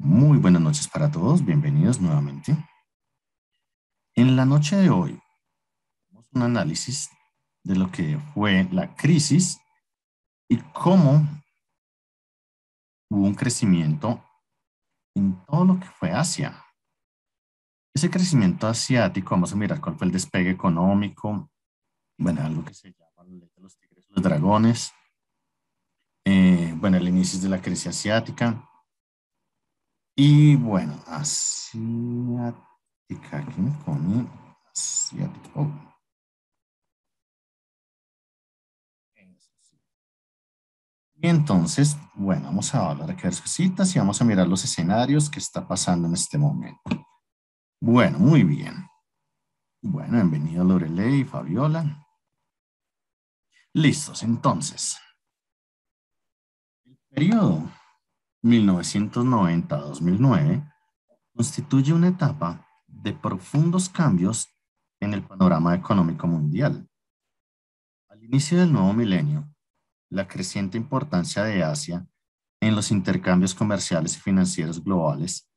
Muy buenas noches para todos, bienvenidos nuevamente. En la noche de hoy, tenemos un análisis de lo que fue la crisis y cómo hubo un crecimiento en todo lo que fue Asia. Ese crecimiento asiático, vamos a mirar cuál fue el despegue económico, bueno, algo que se llama la ley de los tigres y los dragones, bueno, el inicio de la crisis asiática y bueno, asiática, ¿qué me pone? Asiática, oh. Y entonces, bueno, vamos a hablar aquí de las cositas y vamos a mirar los escenarios que está pasando en este momento. Bueno, muy bien. Bueno, bienvenido Lorelei y Fabiola. Listos, entonces. El periodo 1990-2009 constituye una etapa de profundos cambios en el panorama económico mundial. Al inicio del nuevo milenio, la creciente importancia de Asia en los intercambios comerciales y financieros globales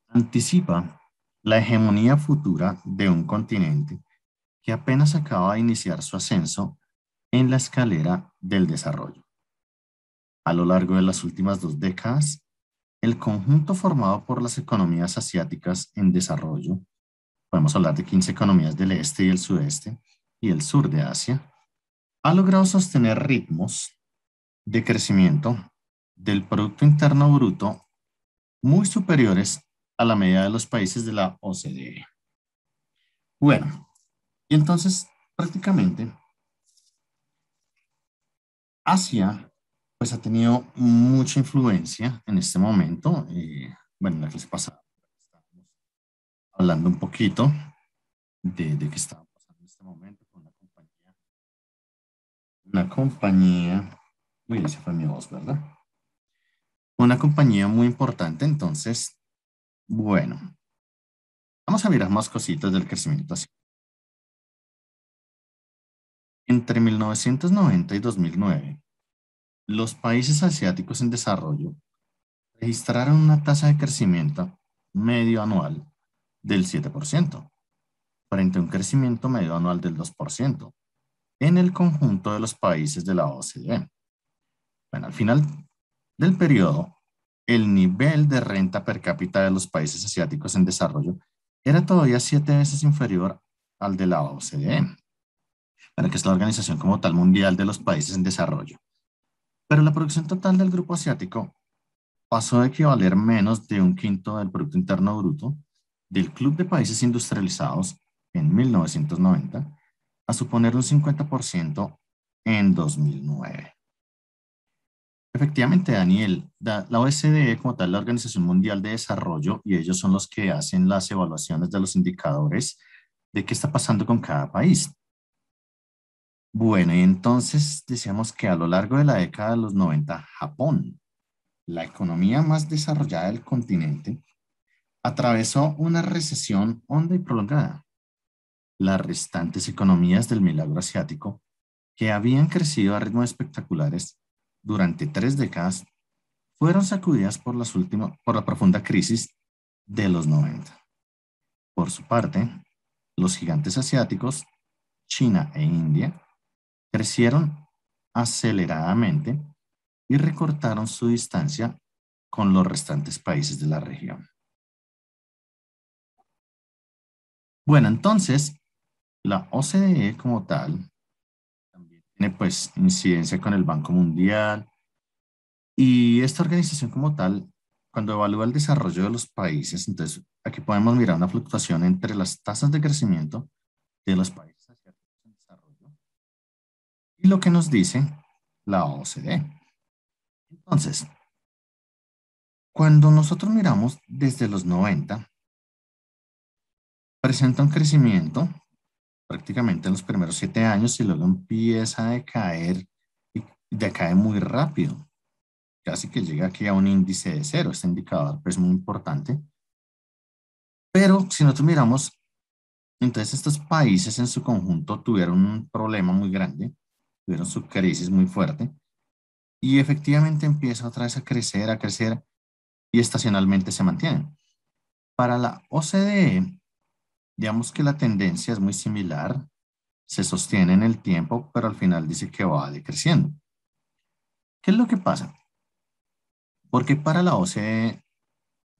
anticipa la hegemonía futura de un continente que apenas acaba de iniciar su ascenso en la escalera del desarrollo. A lo largo de las últimas 2 décadas, el conjunto formado por las economías asiáticas en desarrollo, podemos hablar de 15 economías del este y el sudeste y el sur de Asia, ha logrado sostener ritmos de crecimiento del Producto Interno Bruto muy superiores a la media de los países de la OCDE. Bueno, y entonces prácticamente Asia pues ha tenido mucha influencia en este momento. Bueno, en la clase pasada estábamos hablando un poquito de qué estaba pasando en este momento con uy, esa fue mi voz, ¿verdad? Una compañía muy importante, entonces, bueno, vamos a mirar más cositas del crecimiento así. Entre 1990 y 2009, los países asiáticos en desarrollo registraron una tasa de crecimiento medio anual del 7%, frente a un crecimiento medio anual del 2% en el conjunto de los países de la OCDE. Bueno, al final del periodo, el nivel de renta per cápita de los países asiáticos en desarrollo era todavía 7 veces inferior al de la OCDE, para que es la organización como tal mundial de los países en desarrollo. Pero la producción total del grupo asiático pasó a equivaler menos de un quinto del Producto Interno Bruto del Club de Países Industrializados en 1990 a suponer un 50% en 2009. Efectivamente, Daniel, la OSDE como tal, la Organización Mundial de Desarrollo, y ellos son los que hacen las evaluaciones de los indicadores de qué está pasando con cada país. Bueno, y entonces decíamos que a lo largo de la década de los 90, Japón, la economía más desarrollada del continente, atravesó una recesión honda y prolongada. Las restantes economías del milagro asiático, que habían crecido a ritmos espectaculares durante 3 décadas, fueron sacudidas por la profunda crisis de los 90. Por su parte, los gigantes asiáticos, China e India, crecieron aceleradamente y recortaron su distancia con los restantes países de la región. Bueno, entonces, la OCDE como tal también tiene pues incidencia con el Banco Mundial y esta organización como tal, cuando evalúa el desarrollo de los países, entonces aquí podemos mirar una fluctuación entre las tasas de crecimiento de los países asiáticos en desarrollo y lo que nos dice la OCDE. Entonces, cuando nosotros miramos desde los 90, presenta un crecimiento prácticamente en los primeros 7 años y luego empieza a decaer y decae muy rápido. Casi que llega aquí a un índice de cero. Este indicador pues, es muy importante. Pero si nosotros miramos, entonces estos países en su conjunto tuvieron un problema muy grande, tuvieron su crisis muy fuerte y efectivamente empieza otra vez a crecer, y estacionalmente se mantienen. Para la OCDE, digamos que la tendencia es muy similar, se sostiene en el tiempo, pero al final dice que va decreciendo. ¿Qué es lo que pasa? Porque para la OCDE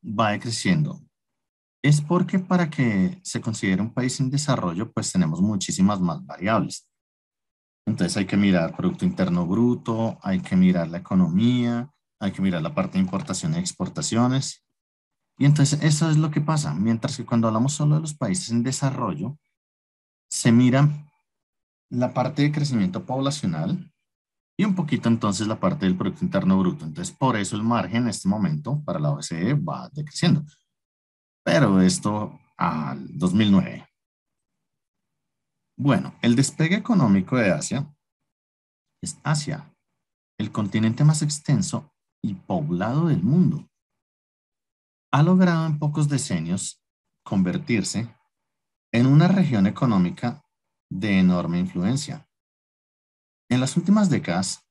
va decreciendo. Es porque para que se considere un país en desarrollo, pues tenemos muchísimas más variables. Entonces hay que mirar Producto Interno Bruto, hay que mirar la economía, hay que mirar la parte de importación y exportaciones. Y entonces eso es lo que pasa. Mientras que cuando hablamos solo de los países en desarrollo, se mira la parte de crecimiento poblacional y un poquito entonces la parte del Producto Interno Bruto. Entonces por eso el margen en este momento para la OCDE va decreciendo. Pero esto al 2009. Bueno, el despegue económico de Asia es Asia, el continente más extenso y poblado del mundo. Ha logrado en pocos decenios convertirse en una región económica de enorme influencia. En las últimas décadas,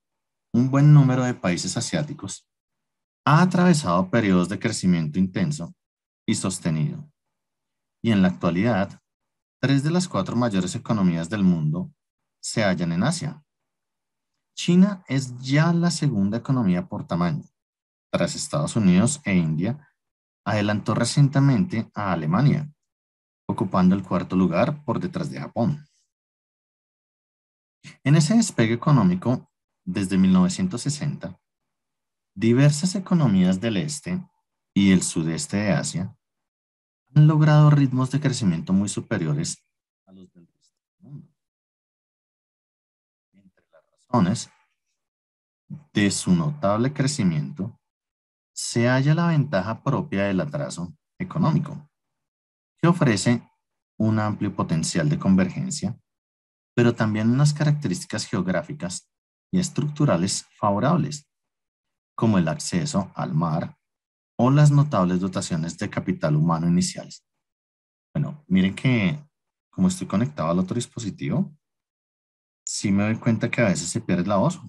un buen número de países asiáticos ha atravesado periodos de crecimiento intenso y sostenido. Y en la actualidad, 3 de las 4 mayores economías del mundo se hallan en Asia. China es ya la segunda economía por tamaño, tras Estados Unidos e India. Adelantó recientemente a Alemania, ocupando el 4.º lugar por detrás de Japón. En ese despegue económico, desde 1960, diversas economías del este y el sudeste de Asia han logrado ritmos de crecimiento muy superiores a los del resto del mundo. Entre las razones de su notable crecimiento se halla la ventaja propia del atraso económico, que ofrece un amplio potencial de convergencia, pero también unas características geográficas y estructurales favorables, como el acceso al mar o las notables dotaciones de capital humano iniciales. Bueno, miren que como estoy conectado al otro dispositivo, sí me doy cuenta que a veces se pierde la voz.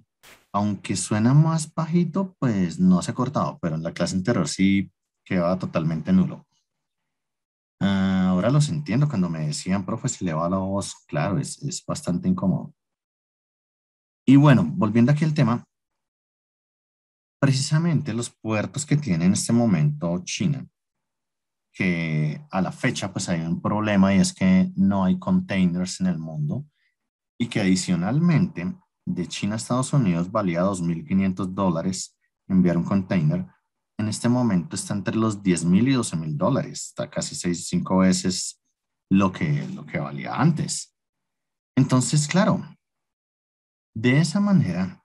Aunque suena más bajito, pues no se ha cortado, pero en la clase anterior sí quedaba totalmente nulo. Ahora los entiendo cuando me decían, profe, se le va la voz, claro, es bastante incómodo. Y bueno, volviendo aquí al tema, precisamente los puertos que tiene en este momento China, que a la fecha pues hay un problema y es que no hay containers en el mundo y que adicionalmente de China a Estados Unidos valía $2.500 enviar un container. En este momento está entre los 10.000 y $12.000. Está casi 5 veces lo que valía antes. Entonces, claro, de esa manera,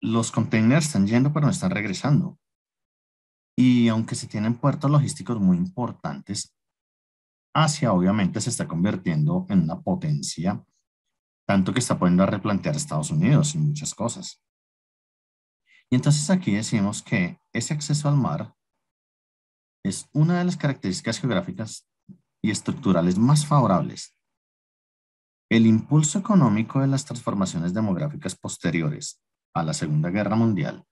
los containers están yendo, pero no están regresando. Y aunque se tienen puertos logísticos muy importantes, Asia obviamente se está convirtiendo en una potencia, tanto que está poniendo a replantear a Estados Unidos y muchas cosas. Y entonces aquí decimos que ese acceso al mar es una de las características geográficas y estructurales más favorables. El impulso económico de las transformaciones demográficas posteriores a la Segunda Guerra Mundial,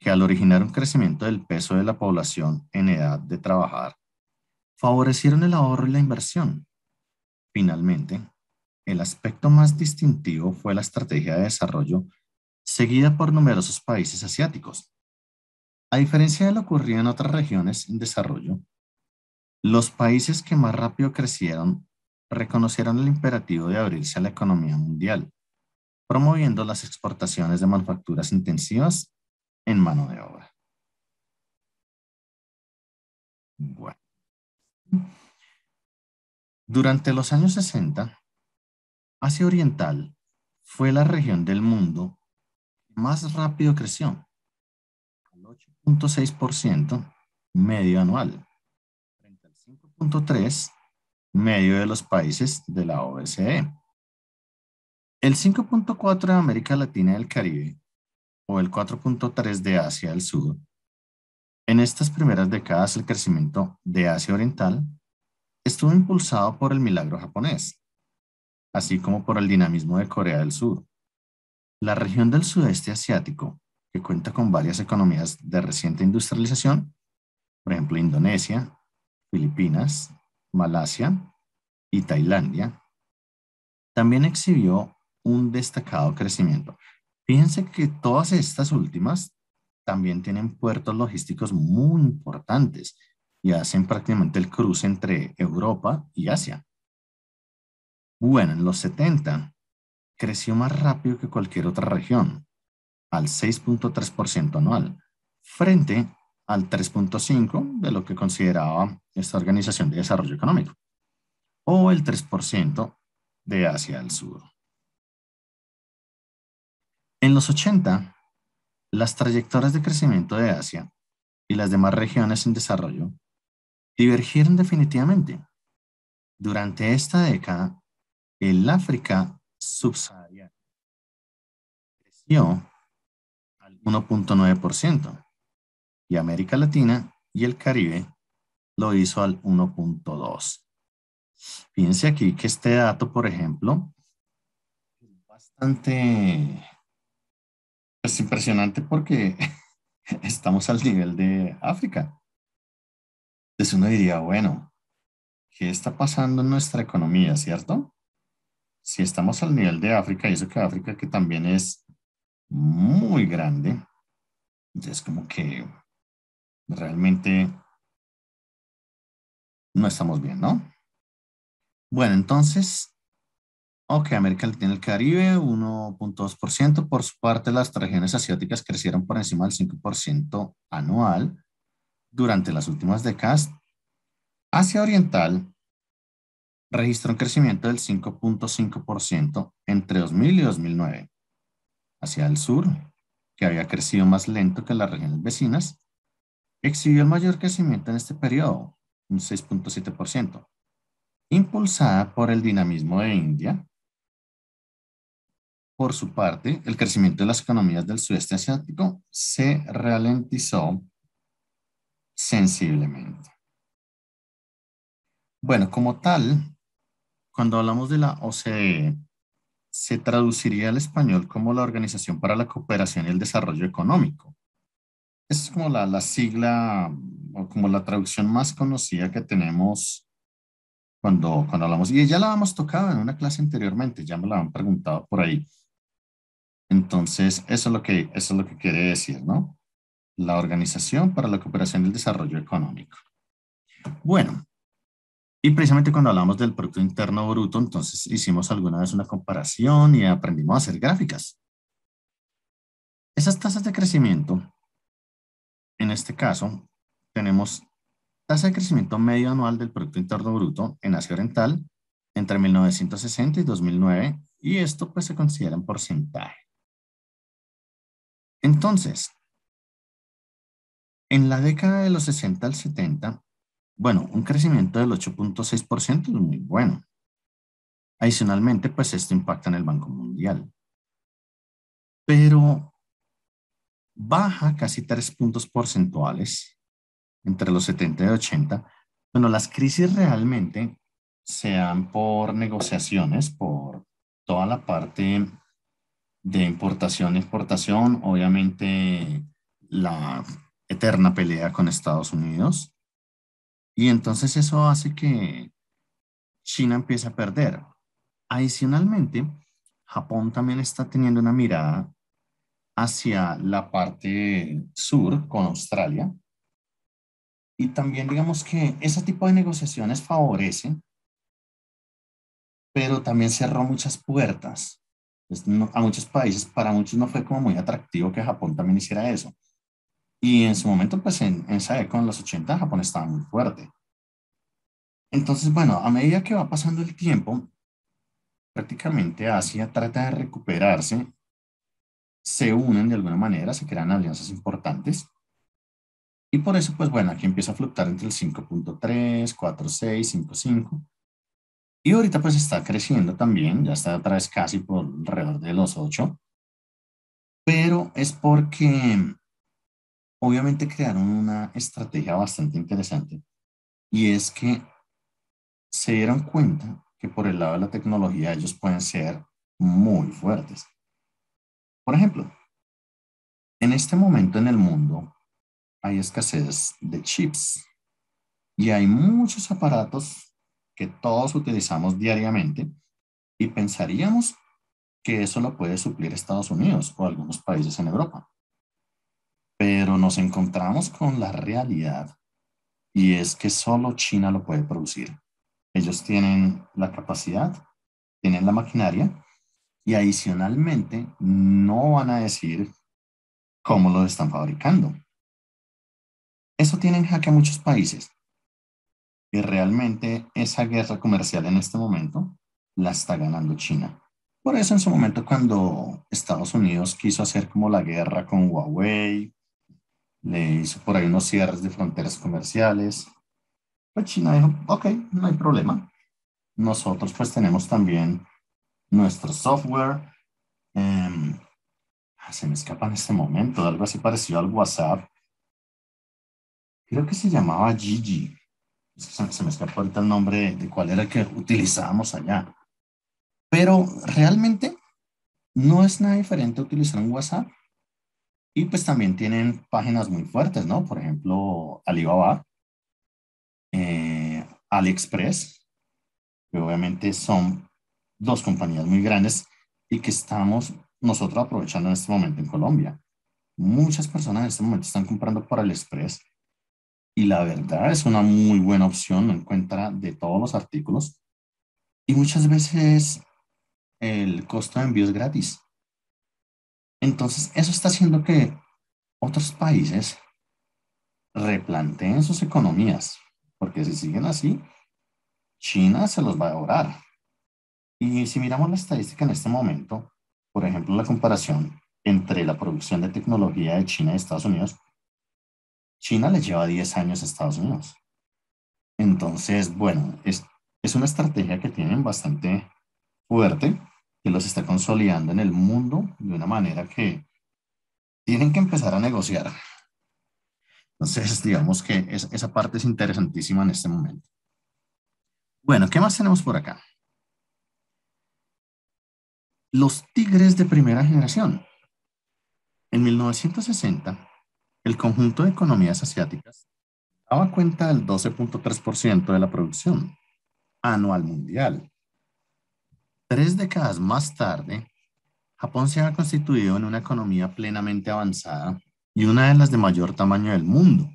que al originar un crecimiento del peso de la población en edad de trabajar, favorecieron el ahorro y la inversión. Finalmente, el aspecto más distintivo fue la estrategia de desarrollo seguida por numerosos países asiáticos. A diferencia de lo ocurrido en otras regiones en desarrollo, los países que más rápido crecieron reconocieron el imperativo de abrirse a la economía mundial, promoviendo las exportaciones de manufacturas intensivas en mano de obra. Bueno, durante los años 60, Asia Oriental fue la región del mundo que más rápido creció, al 8.6% medio anual, frente al 5.3% medio de los países de la OCDE. El 5.4% de América Latina y el Caribe, o el 4.3% de Asia del Sur. En estas primeras décadas, el crecimiento de Asia Oriental estuvo impulsado por el milagro japonés, así como por el dinamismo de Corea del Sur. La región del sudeste asiático, que cuenta con varias economías de reciente industrialización, por ejemplo, Indonesia, Filipinas, Malasia y Tailandia, también exhibió un destacado crecimiento. Fíjense que todas estas últimas también tienen puertos logísticos muy importantes y hacen prácticamente el cruce entre Europa y Asia. Bueno, en los 70 creció más rápido que cualquier otra región, al 6,3% anual, frente al 3,5% de lo que consideraba esta Organización de Desarrollo Económico, o el 3% de Asia del Sur. En los 80, las trayectorias de crecimiento de Asia y las demás regiones en desarrollo divergieron definitivamente. Durante esta década, el África subsahariana creció al 1,9% y América Latina y el Caribe lo hizo al 1,2%. Fíjense aquí que este dato, por ejemplo, es bastante pues, impresionante porque estamos al nivel de África. Entonces uno diría, bueno, ¿qué está pasando en nuestra economía, cierto? Si estamos al nivel de África, y eso que África que también es muy grande, entonces como que realmente no estamos bien, ¿no? Bueno, entonces, ok, América Latina y el Caribe, 1,2%. Por su parte, las regiones asiáticas crecieron por encima del 5% anual durante las últimas décadas. Asia Oriental registró un crecimiento del 5,5% entre 2000 y 2009. Hacia el sur, que había crecido más lento que las regiones vecinas, exhibió el mayor crecimiento en este periodo, un 6,7%, impulsada por el dinamismo de India. Por su parte, el crecimiento de las economías del sudeste asiático se ralentizó sensiblemente. Bueno, como tal, cuando hablamos de la OCDE, se traduciría al español como la Organización para la Cooperación y el Desarrollo Económico. Esa es como la sigla o como la traducción más conocida que tenemos cuando hablamos. Y ya la habíamos tocado en una clase anteriormente, ya me la han preguntado por ahí. Entonces, eso es lo que quiere decir, ¿no? La Organización para la Cooperación y el Desarrollo Económico. Bueno, y precisamente cuando hablamos del Producto Interno Bruto, entonces hicimos alguna vez una comparación y aprendimos a hacer gráficas. Esas tasas de crecimiento, en este caso, tenemos tasa de crecimiento medio anual del Producto Interno Bruto en Asia Oriental entre 1960 y 2009, y esto pues se considera en porcentaje. Entonces, en la década de los 60 al 70, bueno, un crecimiento del 8,6% es muy bueno. Adicionalmente, pues esto impacta en el Banco Mundial. Pero baja casi 3 puntos porcentuales entre los 70 y 80. Bueno, las crisis realmente se dan por negociaciones, por toda la parte de importación, exportación, obviamente la eterna pelea con Estados Unidos. Y entonces eso hace que China empiece a perder. Adicionalmente, Japón también está teniendo una mirada hacia la parte sur con Australia. Y también digamos que ese tipo de negociaciones favorecen, pero también cerró muchas puertas. Pues a muchos países, para muchos no fue como muy atractivo que Japón también hiciera eso. Y en su momento, pues en esa época, en los 80, Japón estaba muy fuerte. Entonces, bueno, a medida que va pasando el tiempo, prácticamente Asia trata de recuperarse, se unen de alguna manera, se crean alianzas importantes. Y por eso, pues bueno, aquí empieza a fluctuar entre el 5,3, 4,6, 5,5. Y ahorita pues está creciendo también, ya está otra vez casi por alrededor de los 8, pero es porque obviamente crearon una estrategia bastante interesante y es que se dieron cuenta que por el lado de la tecnología ellos pueden ser muy fuertes. Por ejemplo, en este momento en el mundo hay escasez de chips y hay muchos aparatos que todos utilizamos diariamente y pensaríamos que eso lo puede suplir Estados Unidos o algunos países en Europa. Pero nos encontramos con la realidad y es que solo China lo puede producir. Ellos tienen la capacidad, tienen la maquinaria y adicionalmente no van a decir cómo lo están fabricando. Eso tiene en jaque a muchos países y realmente esa guerra comercial en este momento la está ganando China. Por eso en su momento cuando Estados Unidos quiso hacer como la guerra con Huawei, le hizo por ahí unos cierres de fronteras comerciales, pues China dijo, ok, no hay problema. Nosotros pues tenemos también nuestro software. em, Se me escapa en este momento, algo así parecido al WhatsApp. Creo que se llamaba Gigi. Es que se me escapa ahorita el nombre de cuál era el que utilizábamos allá. Pero realmente no es nada diferente a utilizar un WhatsApp. Y pues también tienen páginas muy fuertes, ¿no? Por ejemplo, Alibaba, AliExpress, que obviamente son dos compañías muy grandes y que estamos nosotros aprovechando en este momento en Colombia. Muchas personas en este momento están comprando por AliExpress y la verdad es una muy buena opción, no encuentra de todos los artículos y muchas veces el costo de envío es gratis. Entonces, eso está haciendo que otros países replanteen sus economías, porque si siguen así, China se los va a devorar. Y si miramos la estadística en este momento, por ejemplo, la comparación entre la producción de tecnología de China y Estados Unidos, China le lleva 10 años a Estados Unidos. Entonces, bueno, es una estrategia que tienen bastante fuerte, que los está consolidando en el mundo de una manera que tienen que empezar a negociar. Entonces, digamos que esa parte es interesantísima en este momento. Bueno, ¿qué más tenemos por acá? Los tigres de primera generación. En 1960, el conjunto de economías asiáticas daba cuenta del 12.3% de la producción anual mundial. 3 décadas más tarde, Japón se ha constituido en una economía plenamente avanzada y una de las de mayor tamaño del mundo.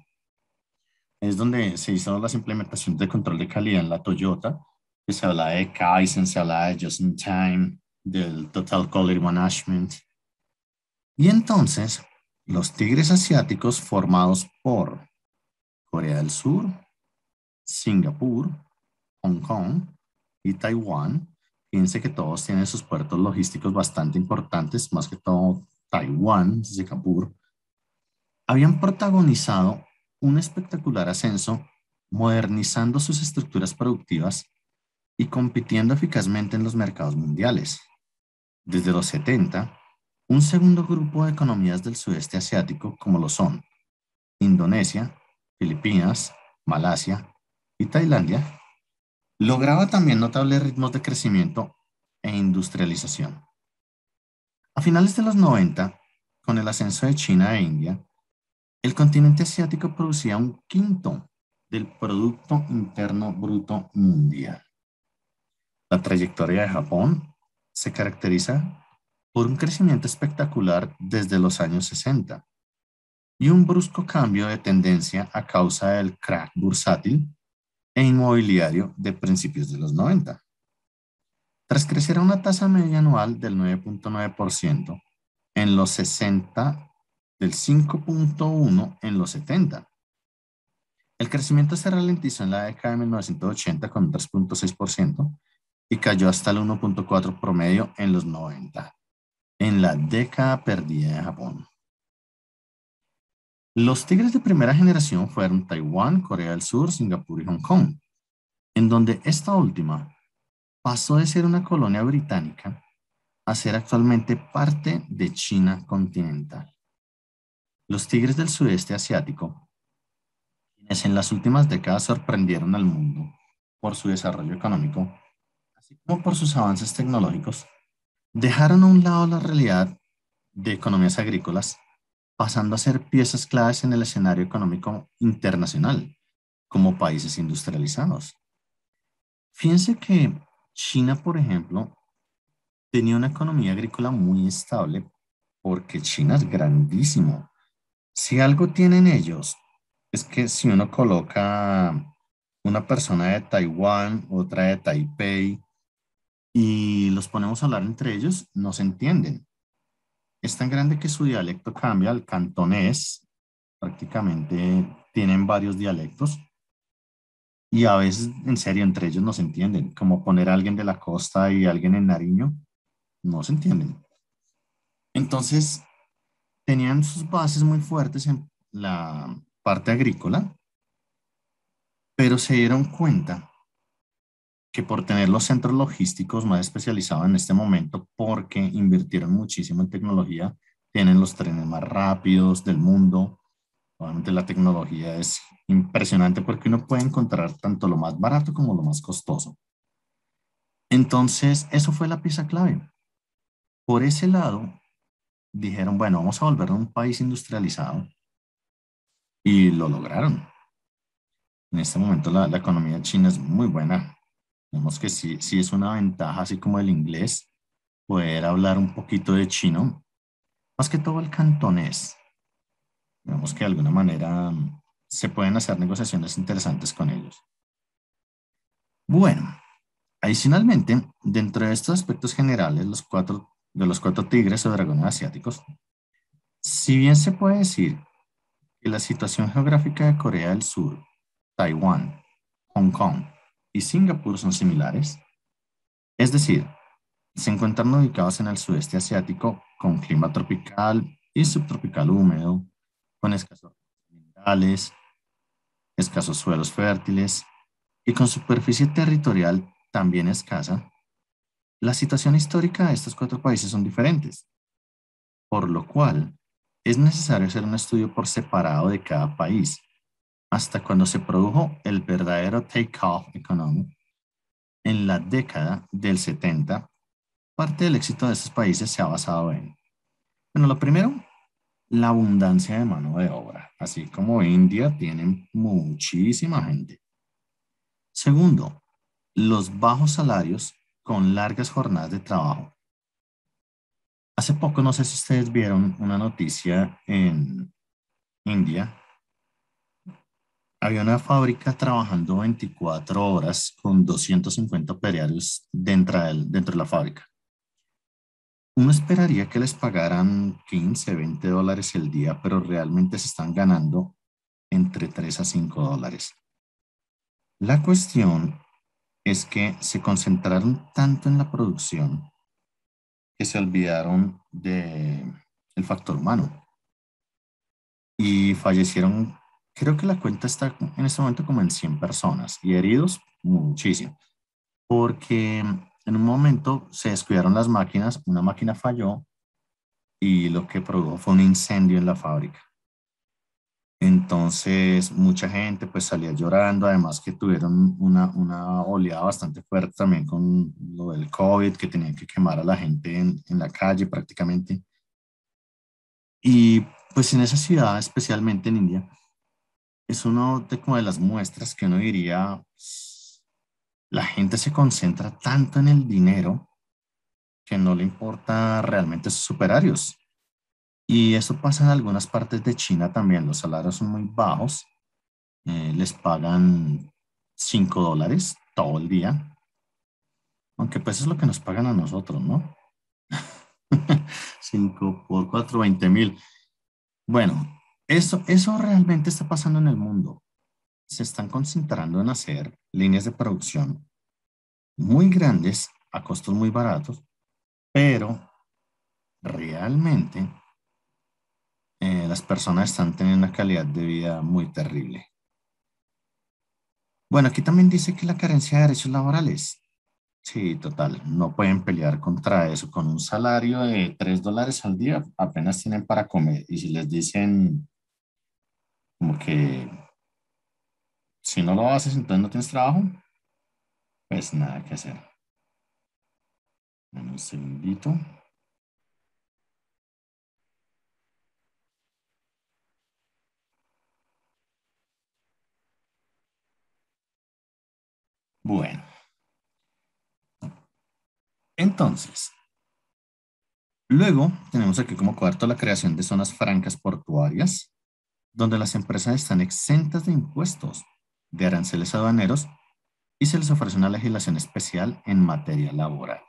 Es donde se hizo las implementaciones de control de calidad en la Toyota, que se habla de Kaizen, se habla de Just in Time, del Total Quality Management. Y entonces, los tigres asiáticos formados por Corea del Sur, Singapur, Hong Kong y Taiwán, fíjense que todos tienen sus puertos logísticos bastante importantes, más que todo Taiwán, Singapur, habían protagonizado un espectacular ascenso, modernizando sus estructuras productivas y compitiendo eficazmente en los mercados mundiales. Desde los 70, un segundo grupo de economías del sudeste asiático, como lo son Indonesia, Filipinas, Malasia y Tailandia, lograba también notables ritmos de crecimiento e industrialización. A finales de los 90, con el ascenso de China e India, el continente asiático producía un quinto del Producto Interno Bruto Mundial. La trayectoria de Japón se caracteriza por un crecimiento espectacular desde los años 60 y un brusco cambio de tendencia a causa del crack bursátil e inmobiliario de principios de los 90. Tras crecer a una tasa media anual del 9.9% en los 60, del 5.1% en los 70. El crecimiento se ralentizó en la década de 1980 con un 3.6% y cayó hasta el 1.4% promedio en los 90, en la década perdida de Japón. Los tigres de primera generación fueron Taiwán, Corea del Sur, Singapur y Hong Kong, en donde esta última pasó de ser una colonia británica a ser actualmente parte de China continental. Los tigres del sudeste asiático, quienes en las últimas décadas sorprendieron al mundo por su desarrollo económico, así como por sus avances tecnológicos, dejaron a un lado la realidad de economías agrícolas pasando a ser piezas claves en el escenario económico internacional, como países industrializados. Fíjense que China, por ejemplo, tenía una economía agrícola muy estable porque China es grandísimo. Si algo tienen ellos, es que si uno coloca una persona de Taiwán, otra de Taipei, y los ponemos a hablar entre ellos, no se entienden. Es tan grande que su dialecto cambia al cantonés, prácticamente tienen varios dialectos, y a veces, en serio, entre ellos no se entienden, como poner a alguien de la costa y alguien en Nariño, no se entienden. Entonces, tenían sus bases muy fuertes en la parte agrícola, pero se dieron cuenta que por tener los centros logísticos más especializados en este momento, porque invirtieron muchísimo en tecnología, tienen los trenes más rápidos del mundo. Obviamente la tecnología es impresionante porque uno puede encontrar tanto lo más barato como lo más costoso. Entonces, eso fue la pieza clave. Por ese lado, dijeron, bueno, vamos a volver a un país industrializado y lo lograron. En este momento la economía china es muy buena. Vemos que sí, sí es una ventaja, así como el inglés, poder hablar un poquito de chino, más que todo el cantonés. Vemos que de alguna manera se pueden hacer negociaciones interesantes con ellos. Bueno, adicionalmente, dentro de estos aspectos generales, los cuatro tigres o dragones asiáticos, si bien se puede decir que la situación geográfica de Corea del Sur, Taiwán, Hong Kong y Singapur son similares, es decir, se encuentran ubicados en el sudeste asiático con clima tropical y subtropical húmedo, con escasos minerales, escasos suelos fértiles y con superficie territorial también escasa. La situación histórica de estos cuatro países son diferentes, por lo cual es necesario hacer un estudio por separado de cada país, hasta cuando se produjo el verdadero take-off económico en la década del 70. Parte del éxito de estos países se ha basado en, bueno, lo primero, la abundancia de mano de obra, así como India tiene muchísima gente. Segundo, los bajos salarios con largas jornadas de trabajo. Hace poco, no sé si ustedes vieron una noticia en India. Había una fábrica trabajando 24 horas con 250 operarios dentro de la fábrica. Uno esperaría que les pagaran 15, $20 el día, pero realmente se están ganando entre $3 a $5. La cuestión es que se concentraron tanto en la producción que se olvidaron del factor humano y fallecieron. Creo que la cuenta está en este momento como en 100 personas y heridos muchísimo, porque en un momento se descuidaron las máquinas, una máquina falló y lo que produjo fue un incendio en la fábrica. Entonces, mucha gente pues salía llorando, además que tuvieron una oleada bastante fuerte también con lo del COVID, que tenían que quemar a la gente en la calle prácticamente. Y pues en esa ciudad, especialmente en India, es uno de como de las muestras que uno diría, la gente se concentra tanto en el dinero que no le importa realmente sus superarios. Y eso pasa en algunas partes de China también, los salarios son muy bajos, les pagan $5 todo el día, aunque pues es lo que nos pagan a nosotros, ¿no? 5 por 4, 20.000. Bueno, eso realmente está pasando en el mundo. Se están concentrando en hacer líneas de producción muy grandes a costos muy baratos, pero realmente las personas están teniendo una calidad de vida muy terrible. Bueno, aquí también dice que la carencia de derechos laborales. Sí, total, no pueden pelear contra eso. Con un salario de $3 al día apenas tienen para comer. Y si les dicen como que si no lo haces, entonces no tienes trabajo, pues nada que hacer. Bueno, un segundito. Bueno, entonces, luego tenemos aquí como cuarto la creación de zonas francas portuarias, donde las empresas están exentas de impuestos, de aranceles aduaneros y se les ofrece una legislación especial en materia laboral.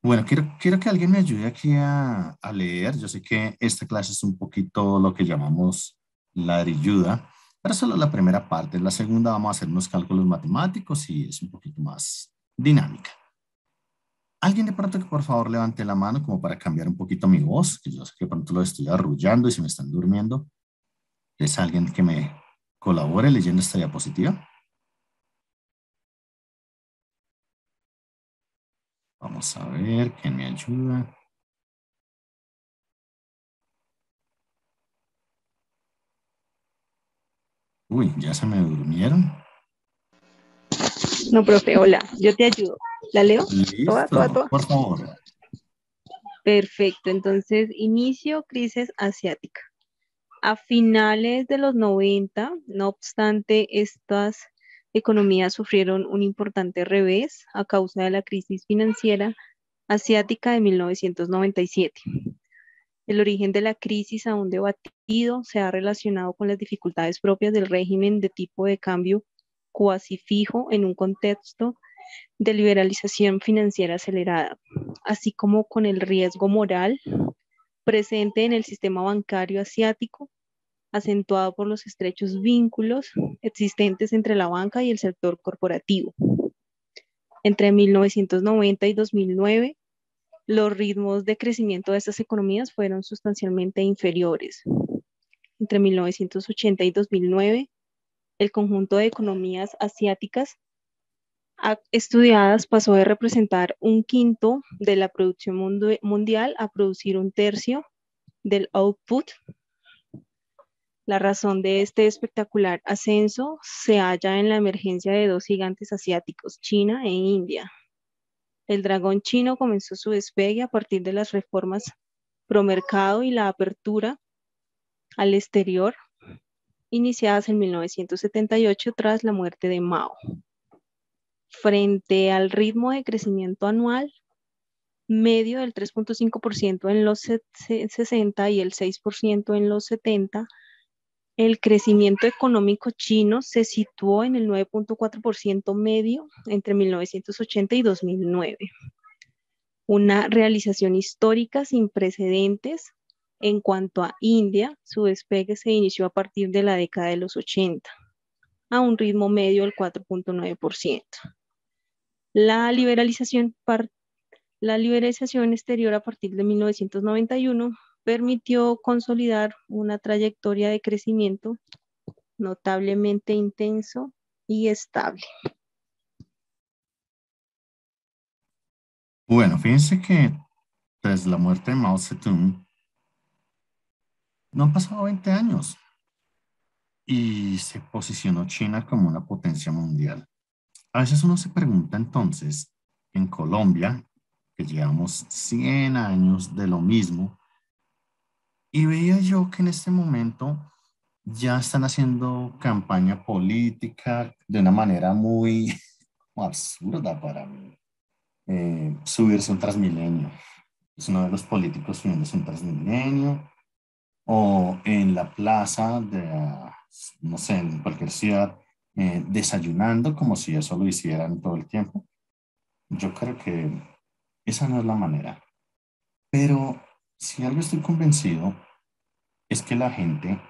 Bueno, quiero que alguien me ayude aquí a leer. Yo sé que esta clase es un poquito lo que llamamos ladrilluda, pero solo la primera parte. En la segunda vamos a hacer unos cálculos matemáticos y es un poquito más dinámica. Alguien de pronto que por favor levante la mano como para cambiar un poquito mi voz, que yo sé que de pronto lo estoy arrullando y se me están durmiendo. ¿Es alguien que me colabore leyendo esta diapositiva? Vamos a ver quién me ayuda. Uy, ya se me durmieron. No, profe, hola, yo te ayudo. ¿La leo? Toda, toda, Listo, toda. por favor. Perfecto, entonces inicio crisis asiática. A finales de los 90, no obstante, estas economías sufrieron un importante revés a causa de la crisis financiera asiática de 1997. El origen de la crisis, aún debatido, se ha relacionado con las dificultades propias del régimen de tipo de cambio cuasi fijo en un contexto de liberalización financiera acelerada, así como con el riesgo moral presente en el sistema bancario asiático, acentuado por los estrechos vínculos existentes entre la banca y el sector corporativo. Entre 1990 y 2009, los ritmos de crecimiento de estas economías fueron sustancialmente inferiores. Entre 1980 y 2009, el conjunto de economías asiáticas estudiadas pasó de representar un quinto de la producción mundial a producir un tercio del output. La razón de este espectacular ascenso se halla en la emergencia de dos gigantes asiáticos, China e India. El dragón chino comenzó su despegue a partir de las reformas promercado y la apertura al exterior iniciadas en 1978 tras la muerte de Mao. Frente al ritmo de crecimiento anual medio del 3.5% en los 60 y el 6% en los 70, el crecimiento económico chino se situó en el 9.4% medio entre 1980 y 2009, una realización histórica sin precedentes. En cuanto a India, su despegue se inició a partir de la década de los 80, a un ritmo medio del 4.9%. La liberalización La liberalización exterior a partir de 1991 permitió consolidar una trayectoria de crecimiento notablemente intenso y estable. Bueno, fíjense que tras la muerte de Mao Zedong no han pasado 20 años y se posicionó China como una potencia mundial. A veces uno se pregunta entonces, en Colombia, que llevamos 100 años de lo mismo, y veía yo que en este momento ya están haciendo campaña política de una manera muy absurda para mí. Subirse un Transmilenio. Es uno de los políticos subiéndose un Transmilenio o en la plaza de, no sé, en cualquier ciudad, desayunando como si eso lo hicieran todo el tiempo. Yo creo que esa no es la manera. Pero si algo estoy convencido es que la gente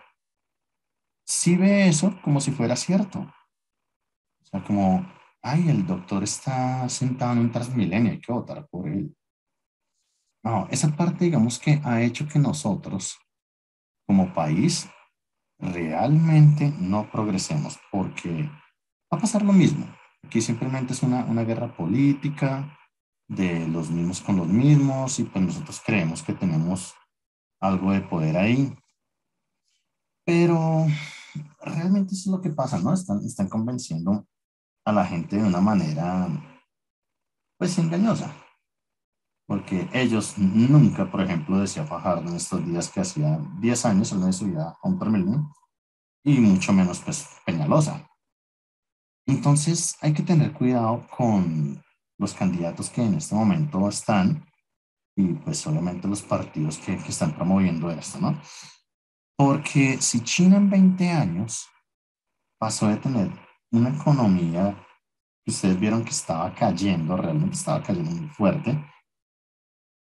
sí ve eso como si fuera cierto. O sea, como, ay, el doctor está sentado en un Transmilenio, hay que votar por él. No, esa parte, digamos que ha hecho que nosotros, como país, realmente no progresemos, porque va a pasar lo mismo. Aquí simplemente es una guerra política de los mismos con los mismos y pues nosotros creemos que tenemos algo de poder ahí, pero realmente eso es lo que pasa, ¿no? Están convenciendo a la gente de una manera, pues, engañosa, porque ellos nunca, por ejemplo, decía Fajardo en estos días que hacía 10 años él no subía a un Transmilenio y mucho menos, pues, Peñalosa. Entonces hay que tener cuidado con los candidatos que en este momento están y pues obviamente los partidos que están promoviendo esto, ¿no? Porque si China en 20 años pasó de tener una economía que ustedes vieron que estaba cayendo, realmente estaba cayendo muy fuerte,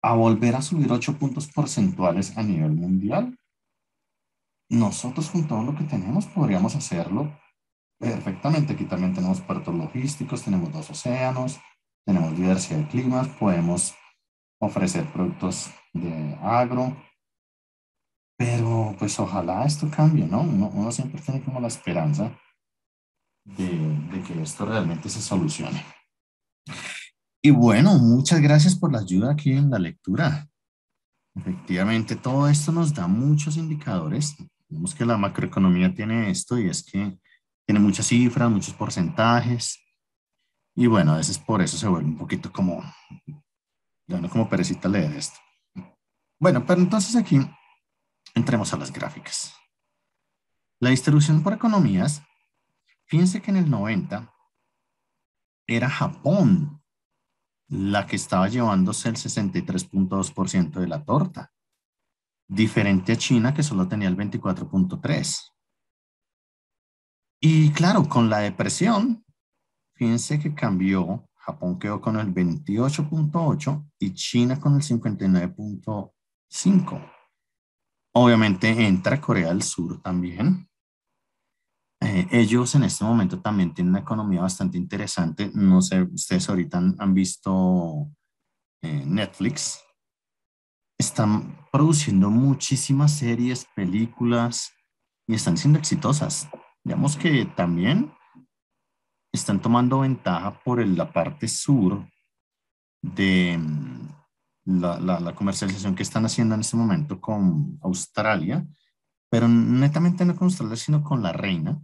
a volver a subir 8 puntos porcentuales a nivel mundial, nosotros con todo lo que tenemos podríamos hacerlo perfectamente. Aquí también tenemos puertos logísticos, tenemos dos océanos, tenemos diversidad de climas, podemos ofrecer productos de agro, pero pues ojalá esto cambie, ¿no? Uno siempre tiene como la esperanza de que esto realmente se solucione. Y bueno, muchas gracias por la ayuda aquí en la lectura. Efectivamente, todo esto nos da muchos indicadores. Vemos que la macroeconomía tiene esto y es que tiene muchas cifras, muchos porcentajes. Y bueno, a veces por eso se vuelve un poquito como, ya no como perecita leer esto. Bueno, pero entonces aquí entremos a las gráficas. La distribución por economías, fíjense que en el 90 era Japón la que estaba llevándose el 63,2% de la torta, diferente a China que solo tenía el 24,3%. Y claro, con la depresión, fíjense que cambió, Japón quedó con el 28,8% y China con el 59,5%. Obviamente entra Corea del Sur también. Ellos en este momento también tienen una economía bastante interesante. No sé, ustedes ahorita han visto Netflix. Están produciendo muchísimas series, películas y están siendo exitosas. Digamos que también están tomando ventaja por la parte sur de la comercialización que están haciendo en este momento con Australia, pero netamente no con Australia, sino con la reina.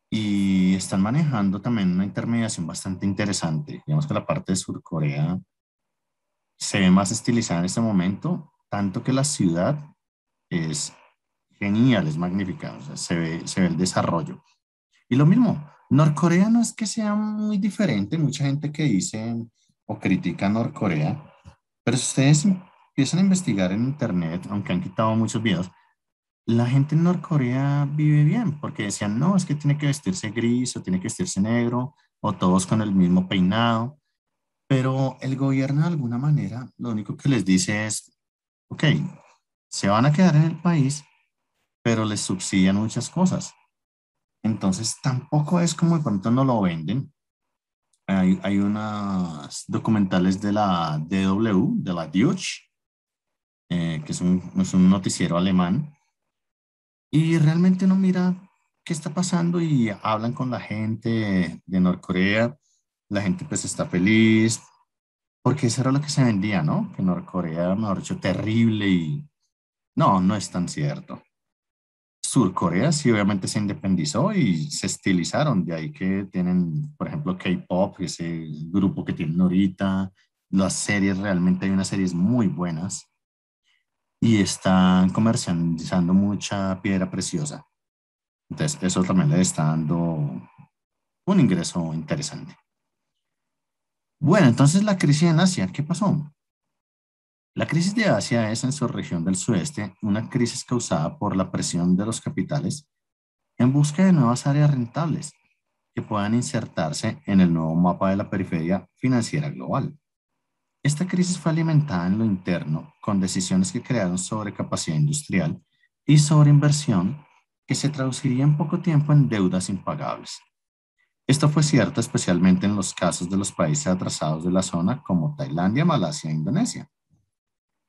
Y están manejando también una intermediación bastante interesante. Digamos que la parte de Sur Corea se ve más estilizada en este momento, tanto que la ciudad es genial, es magnífica, o sea, se ve el desarrollo. Y lo mismo, Norcorea no es que sea muy diferente, mucha gente que dice o critica a Norcorea, pero si ustedes empiezan a investigar en internet, aunque han quitado muchos videos, la gente en Norcorea vive bien, porque decían, no, es que tiene que vestirse gris o tiene que vestirse negro, o todos con el mismo peinado, pero el gobierno de alguna manera lo único que les dice es, ok, se van a quedar en el país, pero les subsidian muchas cosas. Entonces tampoco es como de pronto no lo venden. Hay unas documentales de la DW, de la Deutsche, que es un noticiero alemán, y realmente uno mira qué está pasando y hablan con la gente de Norcorea. La gente pues está feliz, porque eso era lo que se vendía, ¿no? Que Norcorea, mejor dicho, terrible y no, no es tan cierto. Surcorea sí obviamente se independizó y se estilizaron, de ahí que tienen, por ejemplo, K-pop, ese grupo que tienen ahorita, las series, realmente hay unas series muy buenas y están comercializando mucha piedra preciosa. Entonces, eso también le está dando un ingreso interesante. Bueno, entonces la crisis en Asia, ¿qué pasó? La crisis de Asia es en su región del sudeste una crisis causada por la presión de los capitales en busca de nuevas áreas rentables que puedan insertarse en el nuevo mapa de la periferia financiera global. Esta crisis fue alimentada en lo interno con decisiones que crearon sobrecapacidad industrial y sobreinversión que se traduciría en poco tiempo en deudas impagables. Esto fue cierto especialmente en los casos de los países atrasados de la zona como Tailandia, Malasia e Indonesia.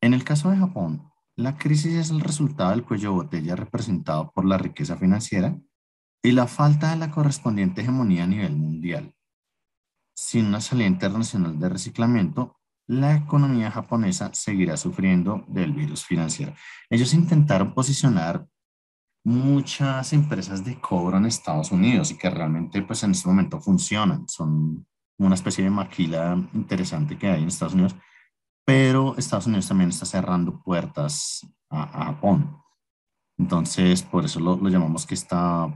En el caso de Japón, la crisis es el resultado del cuello de botella representado por la riqueza financiera y la falta de la correspondiente hegemonía a nivel mundial. Sin una salida internacional de reciclamiento, la economía japonesa seguirá sufriendo del virus financiero. Ellos intentaron posicionar muchas empresas de cobro en Estados Unidos y que realmente pues en este momento funcionan. Son una especie de maquila interesante que hay en Estados Unidos, pero Estados Unidos también está cerrando puertas a Japón. Entonces, por eso lo llamamos que está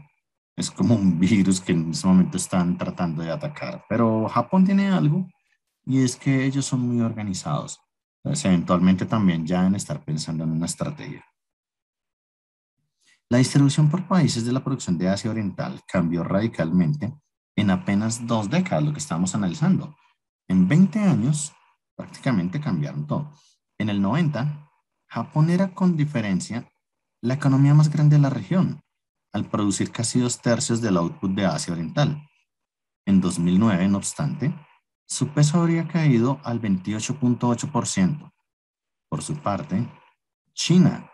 Es como un virus que en este momento están tratando de atacar. Pero Japón tiene algo y es que ellos son muy organizados. Entonces, eventualmente también ya deben estar pensando en una estrategia. La distribución por países de la producción de Asia Oriental cambió radicalmente en apenas 2 décadas, lo que estamos analizando. En 20 años, prácticamente cambiaron todo. En el 90, Japón era con diferencia la economía más grande de la región, al producir casi 2/3 del output de Asia Oriental. En 2009, no obstante, su peso habría caído al 28,8%. Por su parte, China,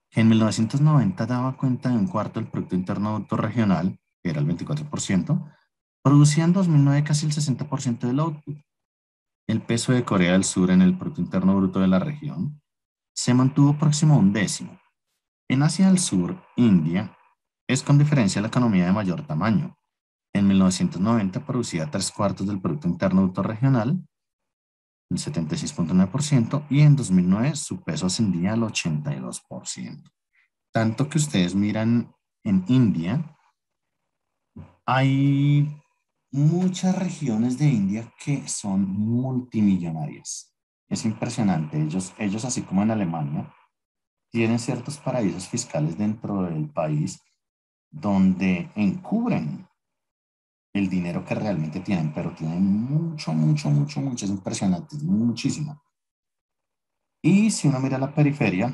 que en 1990 daba cuenta de un cuarto del Producto Interno Bruto regional, que era el 24%, producía en 2009 casi el 60% del output. El peso de Corea del Sur en el Producto Interno Bruto de la región se mantuvo próximo a un décimo. En Asia del Sur, India es con diferencia la economía de mayor tamaño. En 1990 producía 3/4 del Producto Interno Bruto regional, el 76,9%, y en 2009 su peso ascendía al 82%. Tanto que ustedes miran en India, hay muchas regiones de India que son multimillonarias. Es impresionante. Ellos, así como en Alemania, tienen ciertos paraísos fiscales dentro del país donde encubren el dinero que realmente tienen, pero tienen mucho, mucho, mucho, mucho. Es impresionante, es muchísimo. Y si uno mira la periferia,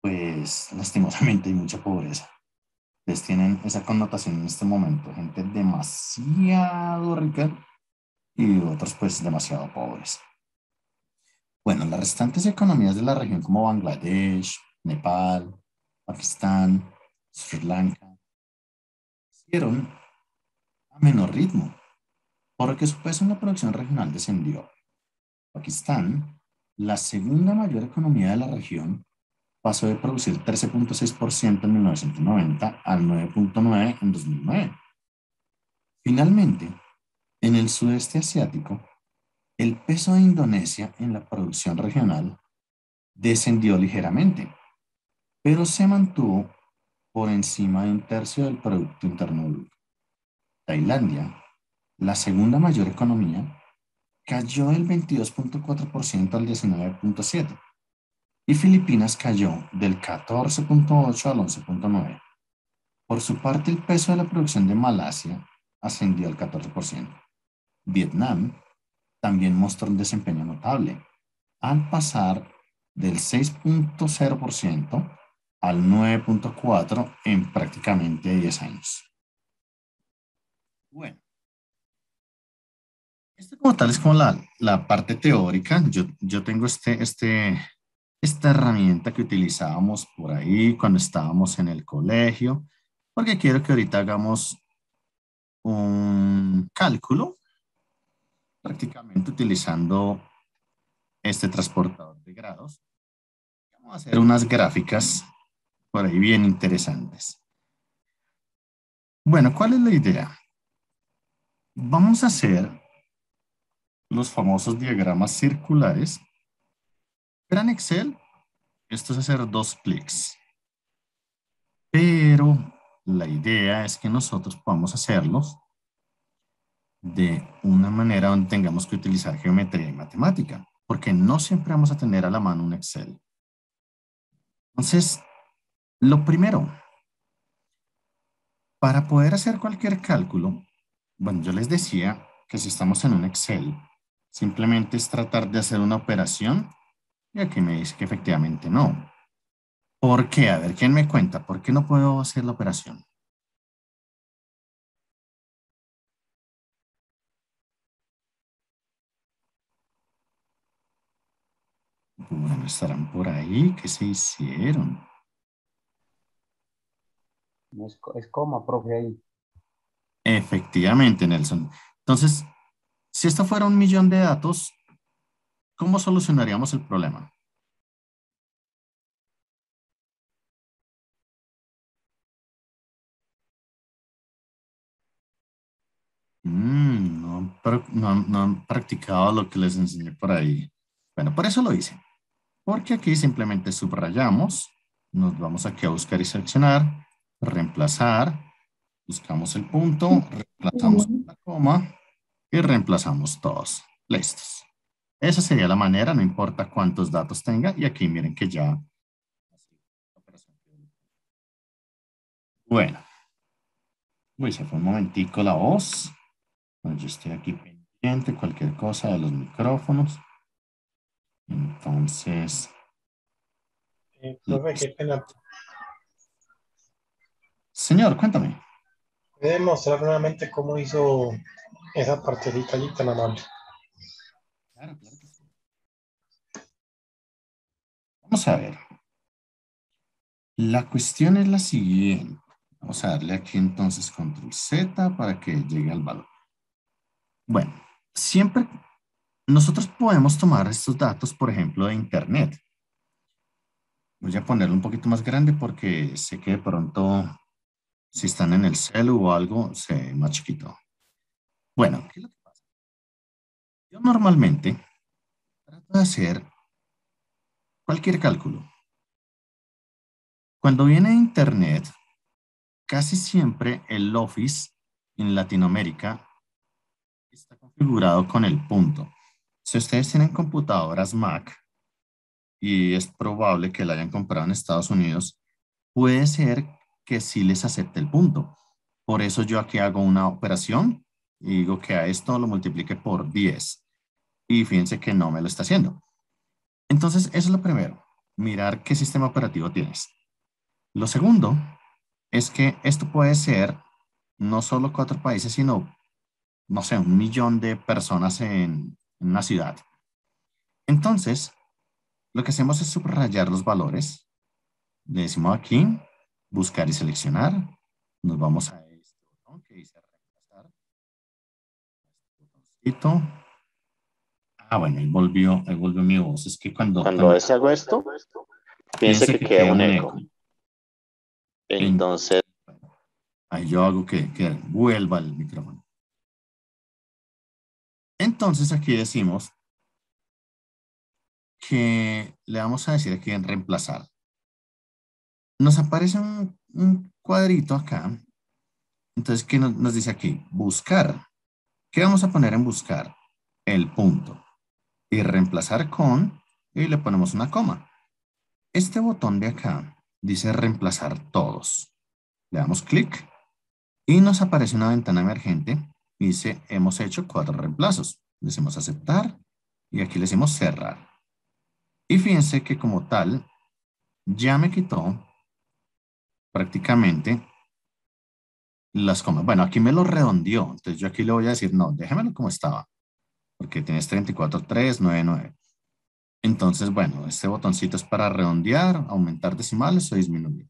pues lastimosamente hay mucha pobreza. Les tienen esa connotación en este momento, gente demasiado rica y otros pues demasiado pobres. Bueno, las restantes economías de la región como Bangladesh, Nepal, Pakistán, Sri Lanka, hicieron a menor ritmo, porque su peso en la producción regional descendió. Pakistán, la segunda mayor economía de la región, pasó de producir 13,6% en 1990 al 9,9% en 2009. Finalmente, en el sudeste asiático, el peso de Indonesia en la producción regional descendió ligeramente, pero se mantuvo por encima de 1/3 del Producto Interno Bruto. Tailandia, la segunda mayor economía, cayó del 22,4% al 19,7%, y Filipinas cayó del 14,8% al 11,9%. Por su parte, el peso de la producción de Malasia ascendió al 14%. Vietnam también mostró un desempeño notable, al pasar del 6,0% al 9,4% en prácticamente 10 años. Bueno, esto como tal es como la parte teórica. Yo tengo esta herramienta que utilizábamos por ahí cuando estábamos en el colegio, porque quiero que ahorita hagamos un cálculo prácticamente utilizando este transportador de grados. Vamos a hacer unas gráficas por ahí bien interesantes. Bueno, ¿cuál es la idea? Vamos a hacer los famosos diagramas circulares. Pero en Excel, esto es hacer 2 clics. Pero la idea es que nosotros podamos hacerlos de una manera donde tengamos que utilizar geometría y matemática, porque no siempre vamos a tener a la mano un Excel. Entonces, lo primero, para poder hacer cualquier cálculo, bueno, yo les decía que si estamos en un Excel, simplemente es tratar de hacer una operación y aquí me dice que efectivamente no. ¿Por qué? A ver, ¿quién me cuenta? ¿Por qué no puedo hacer la operación? Bueno, estarán por ahí. ¿Qué se hicieron? No es, es coma, profe, ahí. Efectivamente, Nelson. Entonces, si esto fuera 1 millón de datos, ¿cómo solucionaríamos el problema? No han practicado lo que les enseñé por ahí. Bueno, por eso lo hice. Porque aquí simplemente subrayamos, nos vamos aquí a buscar y seleccionar, reemplazar, Buscamos el punto, reemplazamos la coma y reemplazamos todos. Listos. Esa sería la manera, no importa cuántos datos tenga. Y aquí miren que ya. Bueno. Uy, se fue un momentico la voz. Bueno, yo estoy aquí pendiente, cualquier cosa de los micrófonos. Entonces, Profe, qué pena. señor, cuéntame. ¿Puede mostrar nuevamente cómo hizo esa partecita allí tan amable? Claro, claro que sí. Vamos a ver. La cuestión es la siguiente. Vamos a darle aquí entonces control Z para que llegue al valor. Bueno, siempre nosotros podemos tomar estos datos, por ejemplo, de Internet. Voy a ponerlo un poquito más grande porque sé que de pronto, si están en el celu o algo, se ve más chiquito. Bueno, ¿qué es lo que pasa? Yo normalmente trato de hacer cualquier cálculo. Cuando viene Internet, casi siempre el Office en Latinoamérica está configurado con el punto. Si ustedes tienen computadoras Mac y es probable que la hayan comprado en Estados Unidos, puede ser que sí les acepte el punto. Por eso yo aquí hago una operación y digo que a esto lo multiplique por 10. Y fíjense que no me lo está haciendo. Entonces, eso es lo primero, mirar qué sistema operativo tienes. Lo segundo es que esto puede ser no solo 4 países, sino, no sé, 1 millón de personas en una ciudad. Entonces, lo que hacemos es subrayar los valores. Le decimos aquí, buscar y seleccionar. Nos vamos a este botón que dice reemplazar. Botoncito. Ah, bueno, ahí volvió mi voz. Es que cuando Cuando a veces hago esto, piense que queda un eco. Entonces, ahí yo hago que vuelva el micrófono. Entonces aquí decimos que le vamos a decir aquí en reemplazar. Nos aparece un cuadrito acá. Entonces, ¿qué nos dice aquí? Buscar. ¿Qué vamos a poner en buscar? El punto. Y reemplazar con, y le ponemos una coma. Este botón de acá dice reemplazar todos. Le damos clic y nos aparece una ventana emergente y dice hemos hecho 4 reemplazos. Le decimos aceptar y aquí le decimos cerrar. Y fíjense que como tal ya me quitó prácticamente las comas. Bueno, aquí me lo redondeó. Entonces yo aquí le voy a decir no, déjemelo como estaba. Porque tienes 34,399. Entonces, bueno, este botoncito es para redondear, aumentar decimales o disminuir.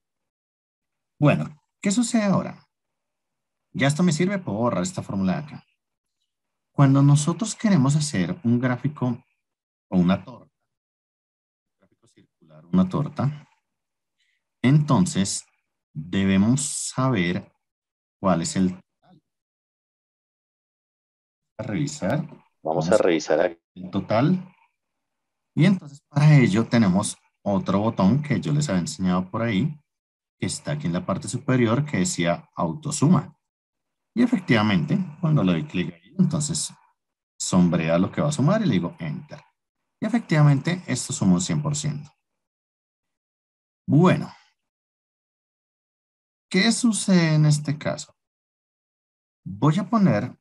Bueno, ¿qué sucede ahora? Ya esto me sirve, puedo borrar esta fórmula de acá. Cuando nosotros queremos hacer un gráfico o una torta, un gráfico circular, una torta, entonces debemos saber cuál es el total. Revisar. vamos a revisar aquí. El total. Y entonces para ello tenemos otro botón que yo les había enseñado por ahí, que está aquí en la parte superior, que decía autosuma. Y efectivamente, cuando le doy clic ahí, entonces sombrea lo que va a sumar y le digo Enter. Y efectivamente, esto suma un 100%. Bueno, ¿qué sucede en este caso? Voy a poner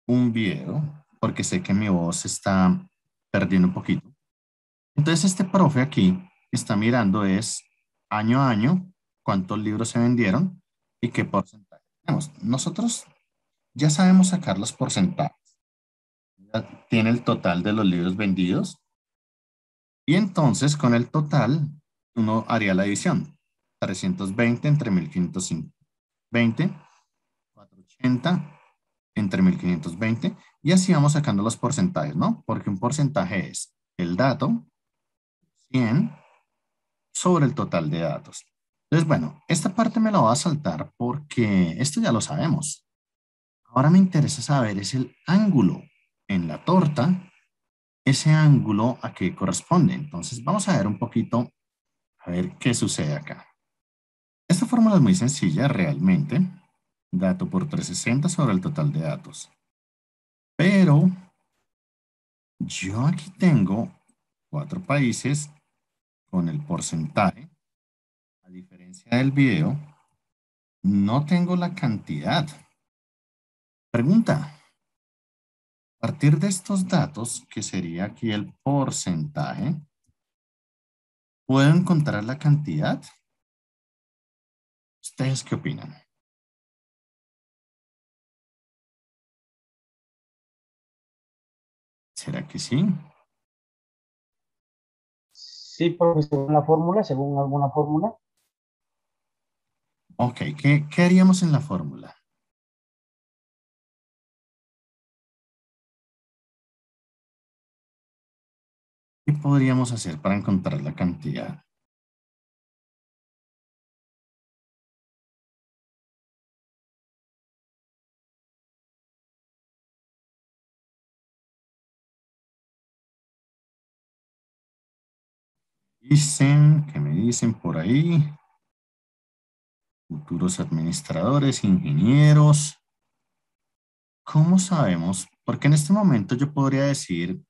un video, porque sé que mi voz está perdiendo un poquito. Entonces, este profe aquí está mirando es año a año cuántos libros se vendieron y qué porcentaje tenemos. Nosotros ya sabemos sacar los porcentajes. Ya tiene el total de los libros vendidos. Y entonces con el total uno haría la división. 320 entre 1520, 480 entre 1520 y así vamos sacando los porcentajes, ¿no? Porque un porcentaje es el dato 100 sobre el total de datos. Entonces, bueno, esta parte me la voy a saltar porque esto ya lo sabemos. Ahora me interesa saber es el ángulo en la torta, ese ángulo a qué corresponde. Entonces, vamos a ver un poquito, a ver qué sucede acá. Esta fórmula es muy sencilla realmente. dato por 360 sobre el total de datos. Pero yo aquí tengo 4 países con el porcentaje. A diferencia del video, no tengo la cantidad. Pregunta. A partir de estos datos, que sería aquí el porcentaje, ¿puedo encontrar la cantidad? ¿Ustedes qué opinan? ¿Será que sí? Sí, porque según la fórmula, según alguna fórmula, Ok, ¿qué haríamos en la fórmula? ¿Qué podríamos hacer para encontrar la cantidad? ¿Qué me dicen por ahí? Futuros administradores, ingenieros. ¿Cómo sabemos? Porque en este momento yo podría decir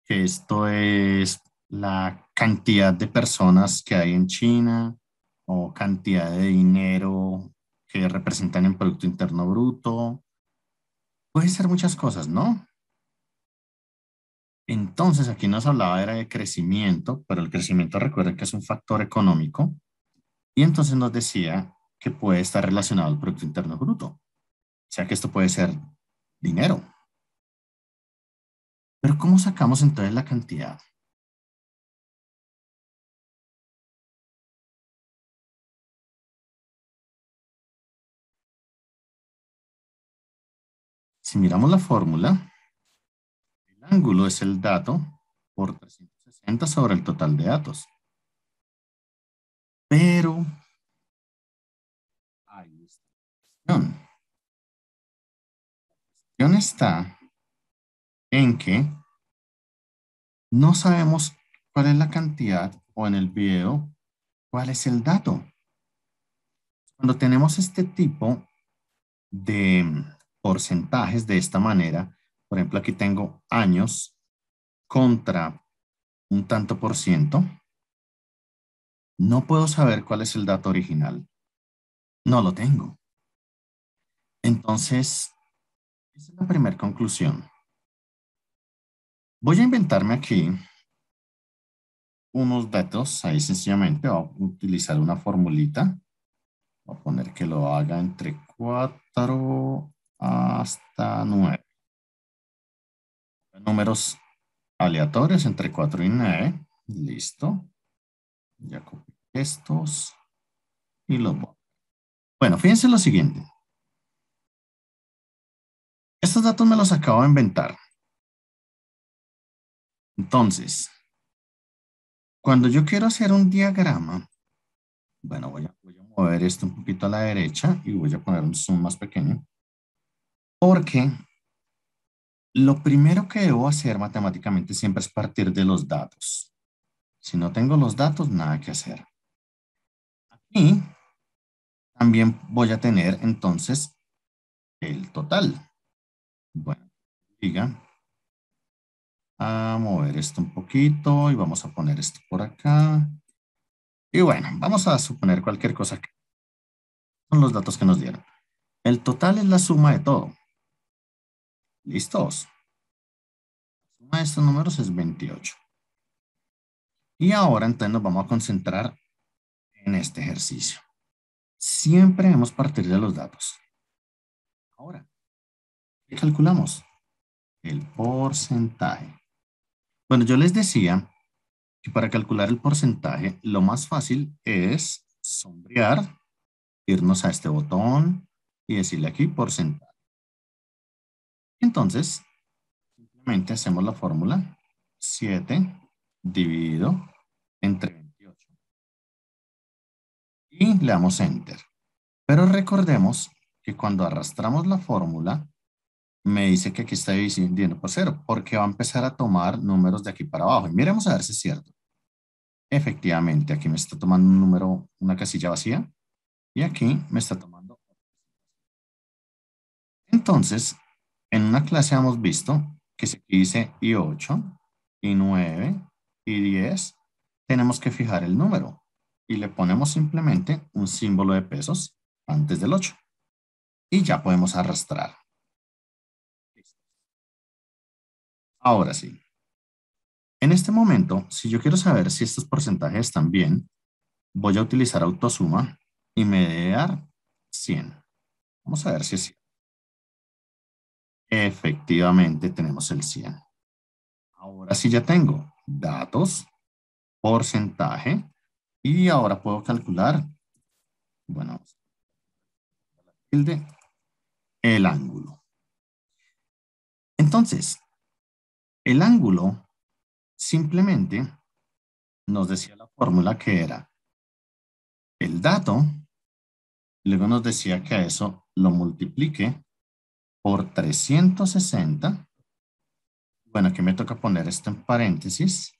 que esto es la cantidad de personas que hay en China o cantidad de dinero que representan en Producto Interno Bruto. Puede ser muchas cosas, ¿no? Entonces, aquí nos hablaba era de crecimiento, pero el crecimiento recuerden que es un factor económico y entonces nos decía que puede estar relacionado al Producto Interno Bruto. O sea que esto puede ser dinero. Pero ¿cómo sacamos entonces la cantidad? Si miramos la fórmula, el ángulo es el dato por 360 sobre el total de datos. Pero ahí está la cuestión. La cuestión está en que no sabemos cuál es la cantidad o en el video cuál es el dato. Cuando tenemos este tipo de porcentajes de esta manera, por ejemplo, aquí tengo años contra un tanto por ciento, no puedo saber cuál es el dato original. No lo tengo. Entonces, esa es la primera conclusión. Voy a inventarme aquí unos datos, ahí sencillamente voy a utilizar una formulita. Voy a poner que lo haga entre 4 hasta 9. Números aleatorios entre 4 y 9. Listo. Ya copié estos y los voy. Bueno, fíjense lo siguiente. Estos datos me los acabo de inventar. Entonces, cuando yo quiero hacer un diagrama, bueno, voy a mover esto un poquito a la derecha y voy a poner un zoom más pequeño. Porque lo primero que debo hacer matemáticamente siempre es partir de los datos. Si no tengo los datos, nada que hacer. Y también voy a tener entonces el total. Bueno, diga a mover esto un poquito y vamos a poner esto por acá. Y bueno, vamos a suponer cualquier cosa que son los datos que nos dieron. El total es la suma de todo. ¿Listos? La suma de estos números es 28. Y ahora entonces nos vamos a concentrar en este ejercicio. Siempre debemos partir de los datos. Ahora, ¿qué calculamos? El porcentaje. Bueno, yo les decía que para calcular el porcentaje, lo más fácil es sombrear, irnos a este botón y decirle aquí porcentaje. Entonces, simplemente hacemos la fórmula 7 dividido entre 28 y le damos Enter. Pero recordemos que cuando arrastramos la fórmula, me dice que aquí está dividiendo por 0, porque va a empezar a tomar números de aquí para abajo. Y miremos a ver si es cierto. Efectivamente, aquí me está tomando un número, una casilla vacía, y aquí me está tomando. Entonces, en una clase hemos visto que si aquí dice y 8, y 9, y 10, tenemos que fijar el número y le ponemos simplemente un símbolo de pesos antes del 8 y ya podemos arrastrar. Ahora sí. En este momento, si yo quiero saber si estos porcentajes están bien, voy a utilizar autosuma y me debe dar 100. Vamos a ver si es cierto. Efectivamente tenemos el 100. Ahora sí ya tengo datos, porcentaje, y ahora puedo calcular, bueno, el ángulo. Entonces, el ángulo simplemente nos decía la fórmula que era el dato, luego nos decía que a eso lo multiplique por 360. Bueno, aquí me toca poner esto en paréntesis.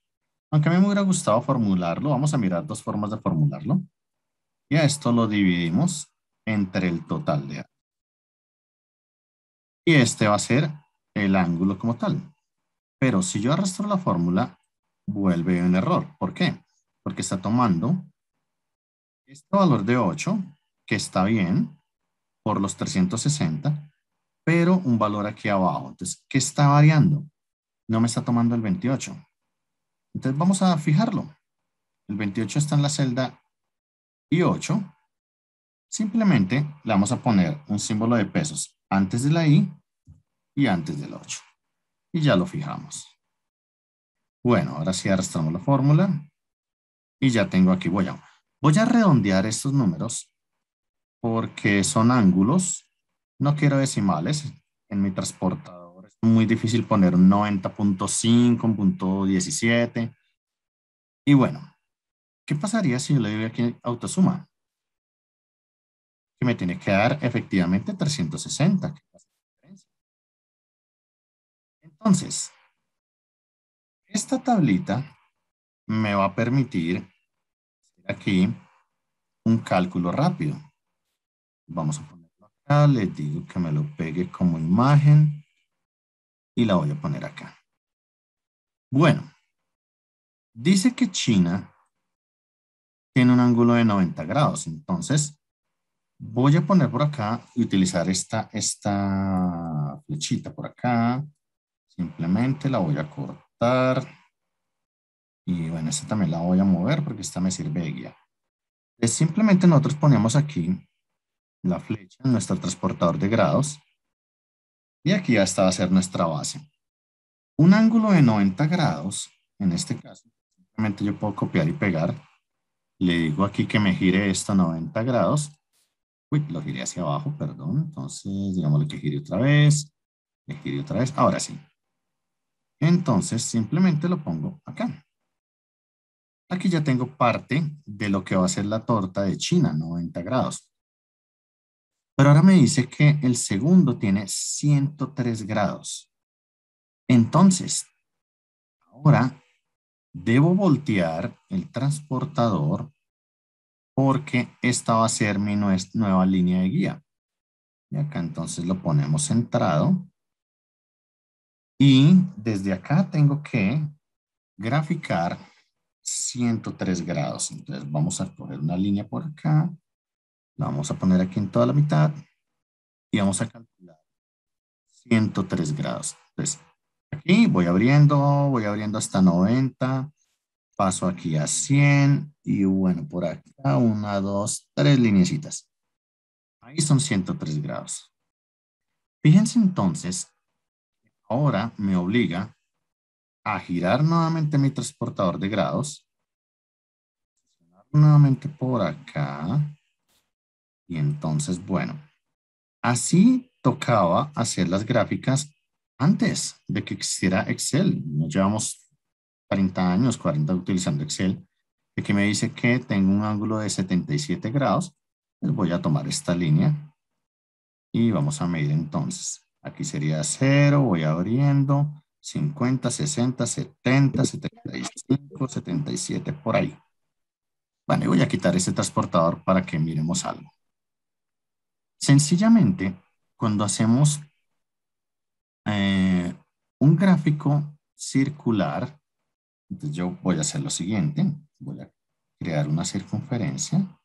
Aunque a mí me hubiera gustado formularlo, vamos a mirar dos formas de formularlo. Y a esto lo dividimos entre el total de A. Y este va a ser el ángulo como tal. Pero si yo arrastro la fórmula, vuelve un error. ¿Por qué? Porque está tomando este valor de 8, que está bien, por los 360, pero un valor aquí abajo. Entonces, ¿qué está variando? No me está tomando el 28. Entonces, vamos a fijarlo. El 28 está en la celda I8. Simplemente le vamos a poner un símbolo de pesos antes de la I y antes del 8. Y ya lo fijamos. Bueno, ahora sí arrastramos la fórmula. Y ya tengo aquí, voy a redondear estos números porque son ángulos. No quiero decimales. En mi transportador es muy difícil poner un 90.5, un punto 17. Y bueno, ¿qué pasaría si yo le doy aquí autosuma? Que me tiene que dar efectivamente 360. Entonces, esta tablita me va a permitir hacer aquí un cálculo rápido. Vamos a ponerlo acá, les digo que me lo pegue como imagen y la voy a poner acá. Bueno, dice que China tiene un ángulo de 90 grados, entonces voy a poner por acá y utilizar esta flechita por acá. Simplemente la voy a cortar. Y bueno, esta también la voy a mover porque esta me sirve de guía. Entonces, simplemente nosotros ponemos aquí la flecha en nuestro transportador de grados. Y aquí ya esta va a ser nuestra base. Un ángulo de 90 grados, en este caso, simplemente yo puedo copiar y pegar. Le digo aquí que me gire esto a 90 grados. Uy, lo giré hacia abajo, perdón. Entonces, digámosle que gire otra vez. Le gire otra vez. Ahora sí. Entonces, simplemente lo pongo acá. Aquí ya tengo parte de lo que va a ser la torta de China, 90 grados. Pero ahora me dice que el segundo tiene 103 grados. Entonces, ahora debo voltear el transportador porque esta va a ser mi nueva línea de guía. Y acá entonces lo ponemos centrado. Y desde acá tengo que graficar 103 grados. Entonces vamos a coger una línea por acá. La vamos a poner aquí en toda la mitad. Y vamos a calcular 103 grados. Entonces, aquí voy abriendo hasta 90. Paso aquí a 100. Y bueno, por acá, 1, 2, 3 lineecitas. Ahí son 103 grados. Fíjense entonces, ahora me obliga a girar nuevamente mi transportador de grados. Nuevamente por acá. Y entonces, bueno, así tocaba hacer las gráficas antes de que existiera Excel. Nos llevamos 30 años, 40 utilizando Excel. Y aquí me dice que tengo un ángulo de 77 grados. Pues voy a tomar esta línea y vamos a medir entonces. Aquí sería 0, voy abriendo, 50, 60, 70, 75, 77, por ahí. Bueno, y voy a quitar este transportador para que miremos algo. Sencillamente, cuando hacemos un gráfico circular. Entonces yo voy a hacer lo siguiente. Voy a crear una circunferencia.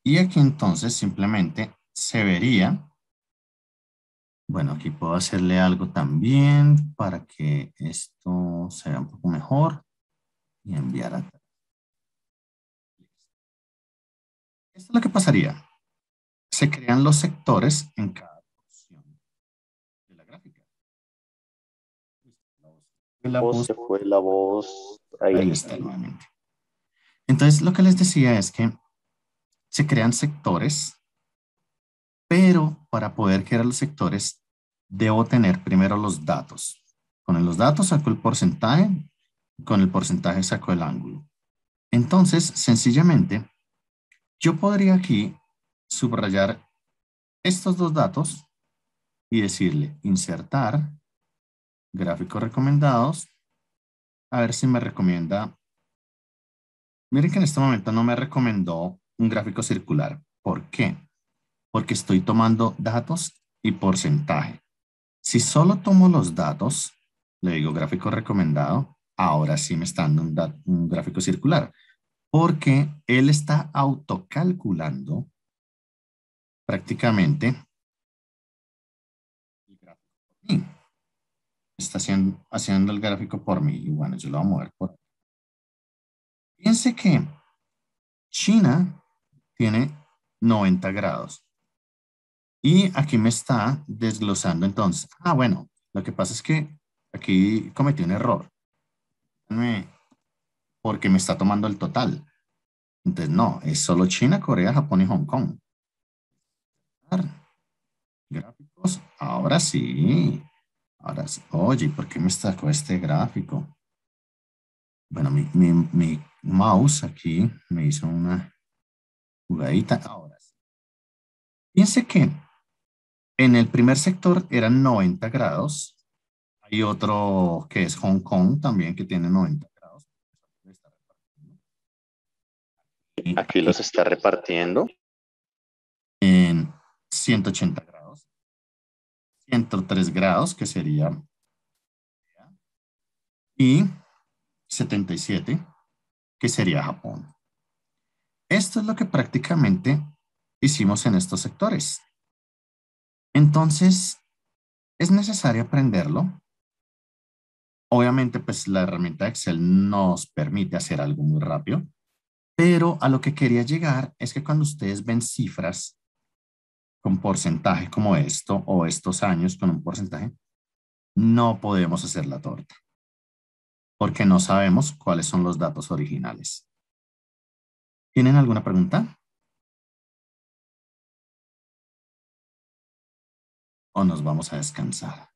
Y aquí entonces simplemente se vería. Bueno, aquí puedo hacerle algo también para que esto se vea un poco mejor y enviar atrás. Esto es lo que pasaría. Se crean los sectores en cada porción de la gráfica. Se fue la voz. Ahí está nuevamente. Entonces, lo que les decía es que se crean sectores, pero para poder crear los sectores, debo tener primero los datos. Con los datos saco el porcentaje, con el porcentaje saco el ángulo. Entonces, sencillamente, yo podría aquí subrayar estos dos datos y decirle insertar gráficos recomendados. A ver si me recomienda. Miren que en este momento no me recomendó un gráfico circular. ¿Por qué? Porque estoy tomando datos y porcentaje. Si solo tomo los datos, le digo gráfico recomendado, ahora sí me está dando un gráfico circular. Porque él está autocalculando prácticamente el gráfico por mí. Está haciendo el gráfico por mí. Y bueno, yo lo voy a mover por. Fíjense que China tiene 90 grados. Y aquí me está desglosando entonces. Ah, bueno, lo que pasa es que aquí cometí un error. Porque me está tomando el total. Entonces, no, es solo China, Corea, Japón y Hong Kong. Gráficos, ahora sí. Ahora sí. Oye, ¿por qué me sacó este gráfico? Bueno, mi mouse aquí me hizo una jugadita. Ahora sí. Fíjense que en el primer sector eran 90 grados. Hay otro que es Hong Kong también que tiene 90 grados. Aquí los está repartiendo. En 180 grados. 103 grados, que sería. Y 77, que sería Japón. Esto es lo que prácticamente hicimos en estos sectores. Entonces, es necesario aprenderlo. Obviamente, pues la herramienta Excel nos permite hacer algo muy rápido, pero a lo que quería llegar es que cuando ustedes ven cifras con porcentaje como esto o estos años con un porcentaje, no podemos hacer la torta porque no sabemos cuáles son los datos originales. ¿Tienen alguna pregunta? ¿O nos vamos a descansar?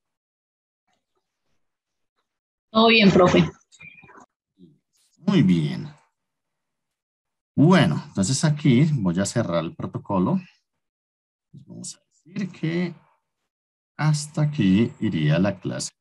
Todo bien, profe. Muy bien. Bueno, entonces aquí voy a cerrar el protocolo. Vamos a decir que hasta aquí iría la clase.